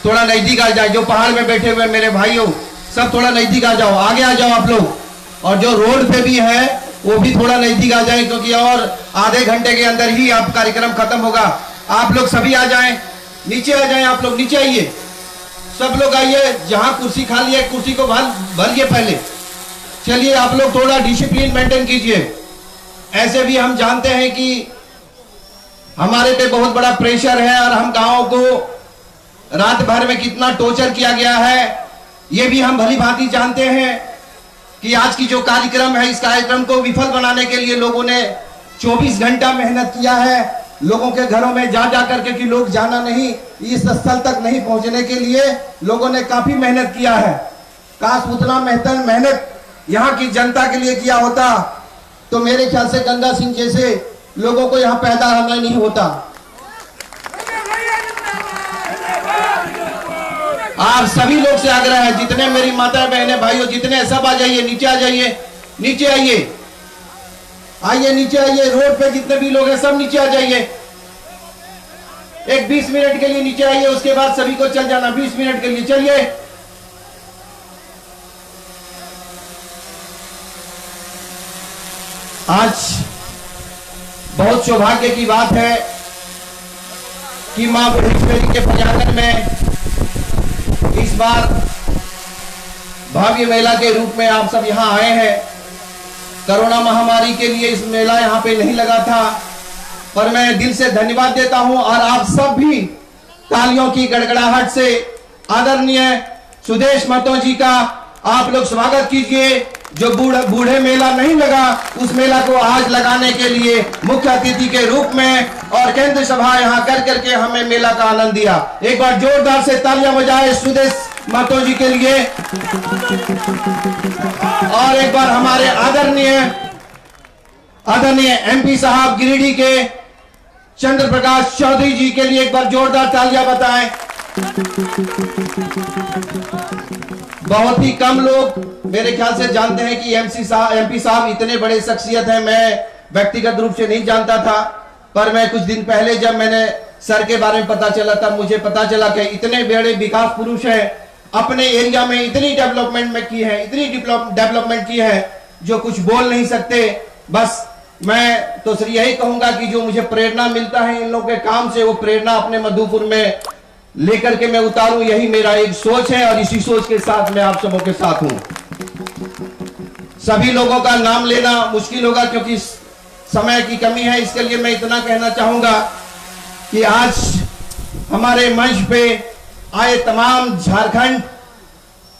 थोड़ा नजदीक आ जाए। जो पहाड़ में बैठे हुए मेरे भाइयों सब थोड़ा नजदीक आ जाओ, आगे आ जाओ आप लोग। और जो रोड पे भी है वो भी थोड़ा नजदीक आ जाए, क्योंकि और आधे घंटे के अंदर ही आप कार्यक्रम खत्म होगा। आप लोग सभी आ जाएं, नीचे आ जाएं, आप लोग नीचे आइए, सब लोग आइए। जहां कुर्सी खाली है कुर्सी को भरिए पहले। चलिए आप लोग थोड़ा डिसिप्लिन मेंटेन कीजिए। ऐसे भी हम जानते हैं कि हमारे पे बहुत बड़ा प्रेशर है और हम गांवों को रात भर में कितना टॉर्चर किया गया है ये भी हम भली भांति जानते हैं कि आज की जो कार्यक्रम है इस कार्यक्रम को विफल बनाने के लिए लोगों ने 24 घंटा मेहनत किया है। लोगों के घरों में जा जा करके कि लोग जाना नहीं, इस स्थल तक नहीं पहुंचने के लिए लोगों ने काफी मेहनत किया है। काश उतना मेहनत यहाँ की जनता के लिए किया होता तो मेरे ख्याल से गंगा सिंह जैसे लोगों को यहाँ पैदा होना नहीं होता। आप सभी लोग से आग्रह है, जितने मेरी माता बहने भाइयों जितने सब आ जाइए, नीचे आ जाइए, नीचे आइए, आइए नीचे आइए। रोड पे जितने भी लोग हैं सब नीचे आ जाइए। एक 20 मिनट के लिए नीचे आइए, उसके बाद सभी को चल जाना। 20 मिनट के लिए चलिए। आज बहुत सौभाग्य की बात है कि मां भुवनेश्वरी के प्रांगण में इस बार भव्य मेला के रूप में आप सब यहां आए हैं। कोरोना महामारी के लिए इस मेला यहां पे नहीं लगा था, पर मैं दिल से धन्यवाद देता हूं और आप सब भी तालियों की गड़गड़ाहट से आदरणीय सुदेश महतो जी का आप लोग स्वागत कीजिए। जो बूढ़े मेला नहीं लगा उस मेला को आज लगाने के लिए मुख्य अतिथि के रूप में और केंद्र सभा यहाँ कर करके हमें मेला का आनंद दिया। एक बार जोरदार से तालियां बजाएं सुदेश महतो जी के लिए। और एक बार हमारे आदरणीय एमपी साहब गिरिडीह के चंद्र प्रकाश चौधरी जी के लिए एक बार जोरदार तालियां बताएं। बहुत ही कम लोग मेरे ख्याल से जानते हैं कि एमपी साहब इतने बड़े शख्सियत हैं। मैं व्यक्तिगत रूप से नहीं जानता था, पर मैं कुछ दिन पहले जब मैंने सर के बारे में पता चला तब मुझे पता चला कि इतने बड़े विकास पुरुष हैं, अपने एरिया में इतनी डेवलपमेंट में की है, इतनी डेवलपमेंट की है जो कुछ बोल नहीं सकते। बस मैं तो सिर्फ यही कहूंगा कि जो मुझे प्रेरणा मिलता है इन लोगों के काम से, वो प्रेरणा अपने मधुपुर में लेकर के मैं उतारूं, यही मेरा एक सोच है और इसी सोच के साथ मैं आप सबों के साथ हूं। सभी लोगों का नाम लेना मुश्किल होगा क्योंकि समय की कमी है, इसके लिए मैं इतना कहना चाहूंगा कि आज हमारे मंच पे आए तमाम झारखंड,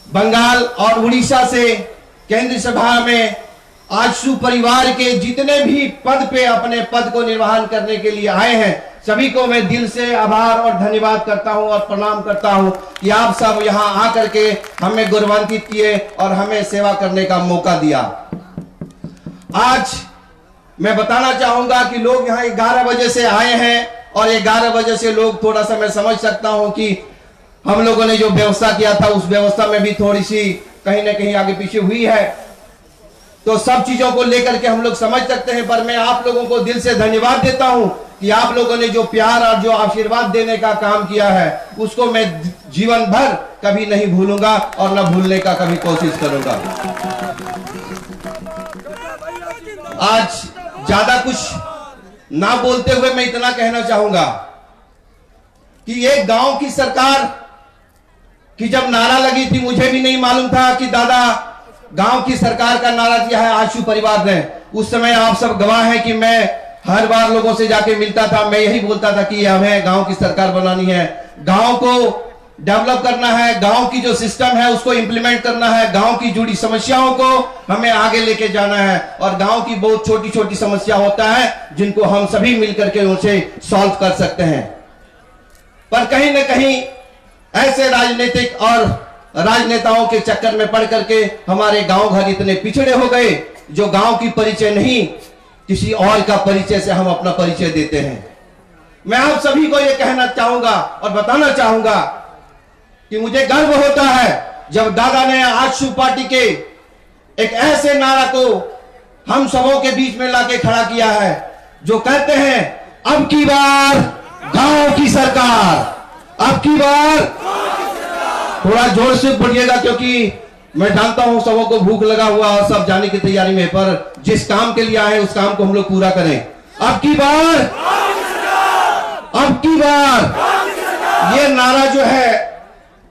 बंगाल और उड़ीसा से केंद्र सभा में आजसू परिवार के जितने भी पद पे अपने पद को निर्वहन करने के लिए आए हैं, सभी को मैं दिल से आभार और धन्यवाद करता हूं और प्रणाम करता हूं कि आप सब यहां आकर के हमें गौरवान्वित किए और हमें सेवा करने का मौका दिया। आज मैं बताना चाहूंगा कि लोग यहां 11 बजे से आए हैं और 11 बजे से लोग थोड़ा सा मैं समझ सकता हूं कि हम लोगों ने जो व्यवस्था किया था उस व्यवस्था में भी थोड़ी सी कहीं ना कहीं आगे पीछे हुई है, तो सब चीजों को लेकर के हम लोग समझ सकते हैं। पर मैं आप लोगों को दिल से धन्यवाद देता हूं कि आप लोगों ने जो प्यार और जो आशीर्वाद देने का काम किया है उसको मैं जीवन भर कभी नहीं भूलूंगा और न भूलने का कभी कोशिश करूंगा। आज ज्यादा कुछ ना बोलते हुए मैं इतना कहना चाहूंगा कि एक गांव की सरकार की जब नारा लगी थी, मुझे भी नहीं मालूम था कि दादा गांव की सरकार का नारा दिया है आजसू परिवार ने। उस समय आप सब गवाह हैं कि मैं हर बार लोगों से जाके मिलता था, मैं यही बोलता था कि हमें गांव की सरकार बनानी है, गांव को डेवलप करना है, गांव की जो सिस्टम है उसको इंप्लीमेंट करना है, गांव की जुड़ी समस्याओं को हमें आगे लेके जाना है। और गांव की बहुत छोटी छोटी समस्या होता है जिनको हम सभी मिलकर के उनसे सॉल्व कर सकते हैं। पर कहीं ना कहीं ऐसे राजनीतिक और राजनेताओं के चक्कर में पड़ करके हमारे गांव घर इतने पिछड़े हो गए जो गांव की परिचय नहीं किसी और का परिचय से हम अपना परिचय देते हैं। मैं आप सभी को यह कहना चाहूंगा और बताना चाहूंगा कि मुझे गर्व होता है जब दादा ने आजसू पार्टी के एक ऐसे नारा को हम सबों के बीच में लाके खड़ा किया है जो कहते हैं अब की बार गांव की सरकार, अब की बार थोड़ा जोर से बोलिएगा, क्योंकि मैं जानता हूं सबों को भूख लगा हुआ और सब जाने की तैयारी में, पर जिस काम के लिए आए उस काम को हम लोग पूरा करें। अब की बार ये नारा जो है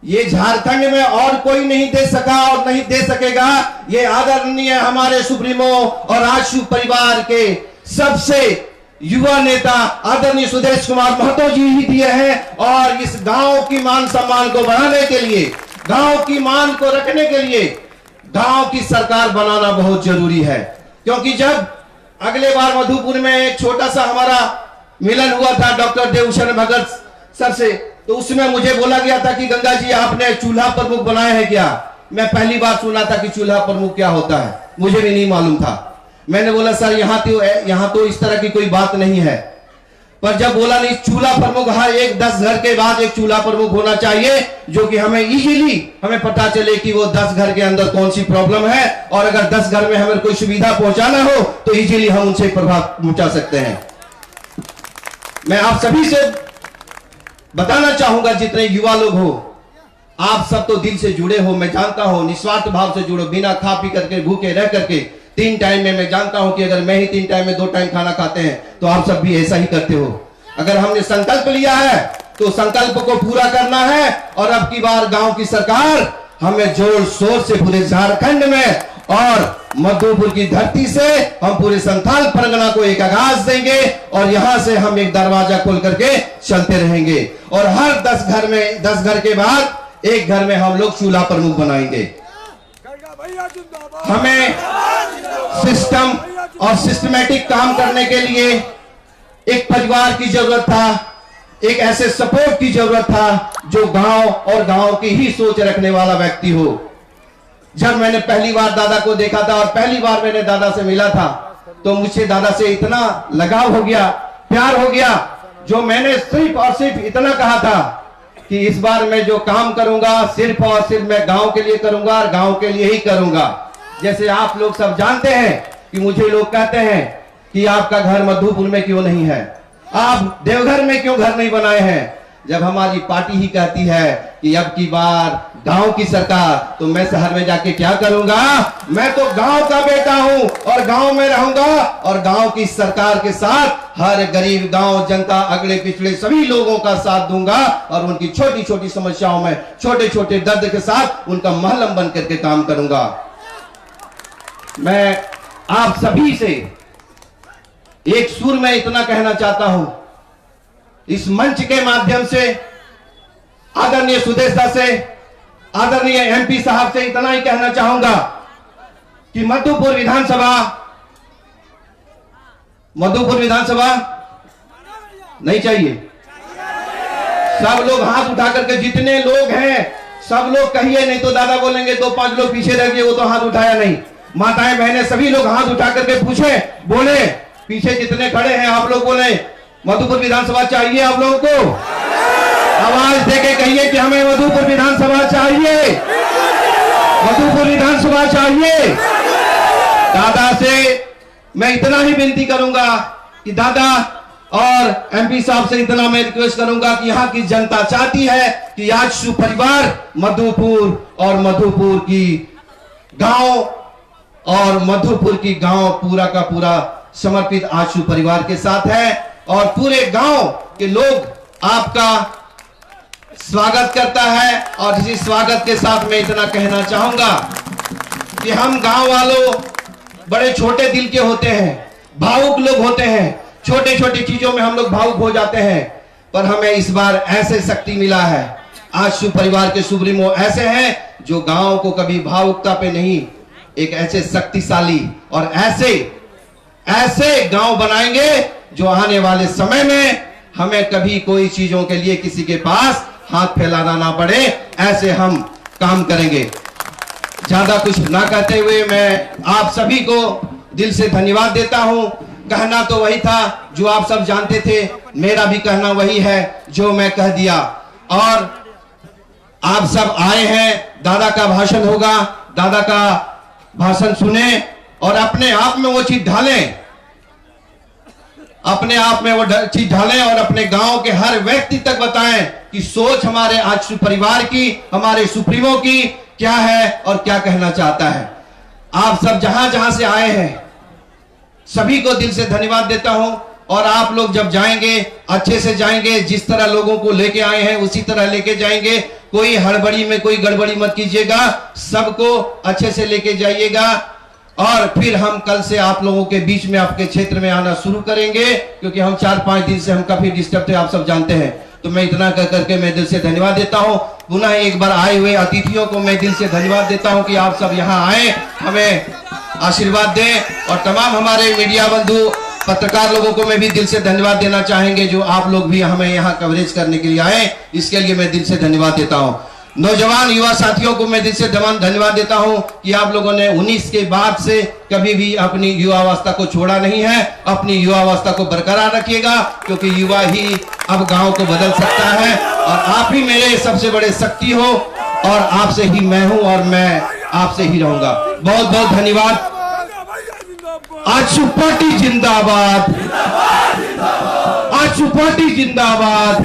ये झारखंड में और कोई नहीं दे सका और नहीं दे सकेगा। ये आदरणीय हमारे सुप्रीमो और आशु परिवार के सबसे युवा नेता आदरणीय सुदेश कुमार महतो जी ही दिए हैं। और इस गांव की मान सम्मान को बढ़ाने के लिए, गांव की मान को रखने के लिए गांव की सरकार बनाना बहुत जरूरी है। क्योंकि जब अगले बार मधुपुर में एक छोटा सा हमारा मिलन हुआ था डॉक्टर देवशरण भगत सर से, तो उसमें मुझे बोला गया था कि गंगा जी आपने चूल्हा प्रमुख बनाए हैं क्या। मैं पहली बार सुना था कि चूल्हा प्रमुख क्या होता है, मुझे भी नहीं मालूम था। मैंने बोला सर यहाँ तो इस तरह की कोई बात नहीं है। पर जब बोला नहीं चूल्हा प्रमुख, हाँ एक 10 घर के बाद एक चूल्हा प्रमुख होना चाहिए, जो कि हमें इजीली हमें पता चले कि वो 10 घर के अंदर कौन सी प्रॉब्लम है, और अगर 10 घर में हमें कोई सुविधा पहुंचाना हो तो इजीली हम उनसे प्रभाव पहुंचा सकते हैं। मैं आप सभी से बताना चाहूंगा, जितने युवा लोग हो, आप सब तो दिल से जुड़े हो, मैं जानता हूं, निस्वार्थ भाव से जुड़ो, बिना खा पी करके भूखे रह करके 3 टाइम में। मैं जानता हूं कि अगर मैं ही 3 टाइम में 2 टाइम खाना खाते हैं तो आप सब भी ऐसा ही करते हो। अगर हमने संकल्प लिया है तो संकल्प को पूरा करना है। और अब की बार गांव की सरकार हमें जोर शोर से पूरे झारखंड में और मधुपुर की धरती से हम पूरे संथाल परगना को एक आगाज देंगे, और यहां से हम एक दरवाजा खोल करके चलते रहेंगे। और हर 10 घर में 10 घर के बाद एक घर में हम लोग चूल्हा प्रमुख बनाएंगे। हमें सिस्टम और सिस्टमैटिक काम करने के लिए एक परिवार की जरूरत था, एक ऐसे सपोर्ट की जरूरत था जो गांव और गांव की ही सोच रखने वाला व्यक्ति हो। जब मैंने पहली बार दादा को देखा था और पहली बार मैंने दादा से मिला था, तो मुझे दादा से इतना लगाव हो गया, प्यार हो गया, जो मैंने सिर्फ और सिर्फ इतना कहा था कि इस बार मैं जो काम करूंगा सिर्फ और सिर्फ मैं गांव के लिए करूंगा और गांव के लिए ही करूंगा। जैसे आप लोग सब जानते हैं कि मुझे लोग कहते हैं कि आपका घर मधुपुर में क्यों नहीं है, आप देवघर में क्यों घर नहीं बनाए हैं। जब हमारी पार्टी ही कहती है कि अब की बार गांव की सरकार, तो मैं शहर में जाके क्या करूंगा। मैं तो गांव का बेटा हूं और गांव में रहूंगा, और गांव की सरकार के साथ हर गरीब गांव जनता, अगले पिछले सभी लोगों का साथ दूंगा, और उनकी छोटी छोटी समस्याओं में छोटे छोटे दर्द के साथ उनका महलम बन करके काम करूंगा। मैं आप सभी से एक सुर में इतना कहना चाहता हूं, इस मंच के माध्यम से आदरणीय सुदेश दा से, आदरणीय एमपी साहब से इतना ही कहना चाहूंगा कि मधुपुर विधानसभा नहीं चाहिए। सब लोग हाथ उठा करके, जितने लोग हैं सब लोग कहिए, नहीं तो दादा बोलेंगे 2-5 लोग पीछे रह गए, वो तो हाथ उठाया नहीं। माताएं बहनें सभी लोग हाथ उठा करके पूछे, बोले, पीछे जितने खड़े हैं आप लोग बोले मधुपुर विधानसभा चाहिए। आप लोगों को आवाज देके कहिए कि हमें मधुपुर विधानसभा चाहिए, मधुपुर विधानसभा चाहिए। दादा से मैं इतना ही विनती करूंगा कि दादा और एमपी साहब से इतना मैं रिक्वेस्ट करूंगा कि यहाँ की जनता चाहती है कि आज सुपरिवार मधुपुर और मधुपुर की गांव और मधुपुर की गांव पूरा का पूरा समर्पित आशु परिवार के साथ है, और पूरे गांव के लोग आपका स्वागत करता है। और इसी स्वागत के साथ मैं इतना कहना चाहूंगा कि हम गांव वालों बड़े छोटे दिल के होते हैं, भावुक लोग होते हैं, छोटे छोटी चीजों में हम लोग भावुक हो जाते हैं, पर हमें इस बार ऐसे शक्ति मिला है। आशु परिवार के सुप्रीमो ऐसे हैं जो गांव को कभी भावुकता पे नहीं, एक ऐसे शक्तिशाली और ऐसे गांव बनाएंगे जो आने वाले समय में हमें कभी कोई चीजों के लिए किसी के पास हाथ फैलाना ना पड़े, ऐसे हम काम करेंगे। ज्यादा कुछ ना कहते हुए मैं आप सभी को दिल से धन्यवाद देता हूं। कहना तो वही था जो आप सब जानते थे, मेरा भी कहना वही है जो मैं कह दिया। और आप सब आए हैं, दादा का भाषण होगा, दादा का भाषण सुने और अपने आप में वो चीज ढालें। अपने आप में वो चीज ढालें और अपने गांव के हर व्यक्ति तक बताएं कि सोच हमारे आज परिवार की, हमारे सुप्रीमो की क्या है और क्या कहना चाहता है। आप सब जहां जहां से आए हैं सभी को दिल से धन्यवाद देता हूं। और आप लोग जब जाएंगे अच्छे से जाएंगे, जिस तरह लोगों को लेके आए हैं उसी तरह लेके जाएंगे। कोई हड़बड़ी में कोई गड़बड़ी मत कीजिएगा, सबको अच्छे से लेके जाइएगा। और फिर हम कल से आप लोगों के बीच में, आपके क्षेत्र में आना शुरू करेंगे, क्योंकि हम 4-5 दिन से हम काफी डिस्टर्ब थे, आप सब जानते हैं। तो मैं इतना कर करके मैं दिल से धन्यवाद देता हूं। पुनः एक बार आए हुए अतिथियों को मैं दिल से धन्यवाद देता हूं कि आप सब यहां आए, हमें आशीर्वाद दें। और तमाम हमारे मीडिया बंधु, पत्रकार लोगों को मैं भी दिल से धन्यवाद देना चाहेंगे, जो आप लोग भी हमें यहाँ कवरेज करने के लिए आए, इसके लिए मैं दिल से धन्यवाद देता हूँ। नौजवान युवा साथियों को मैं दिल से धन्यवाद देता हूं कि आप लोगों ने 19 के बाद से कभी भी अपनी युवावस्था को छोड़ा नहीं है। अपनी युवावस्था को बरकरार रखिएगा, क्योंकि युवा ही अब गांव को बदल सकता है। और आप ही मेरे सबसे बड़े शक्ति हो, और आपसे ही मैं हूं और मैं आपसे ही रहूंगा। बहुत बहुत धन्यवाद। आजसू पार्टी जिंदाबाद, आजसू पार्टी जिंदाबाद,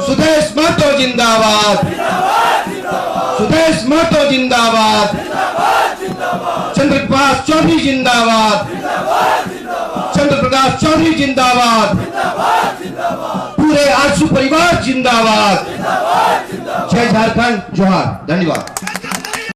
सुदेश महतो जिंदाबाद, सुदेश महतो जिंदाबाद, चंद्रप्रकाश चौधरी जिंदाबाद, चंद्रप्रकाश चौधरी जिंदाबाद, पूरे आजसू परिवार जिंदाबाद। जय झारखंड, जोहार, धन्यवाद।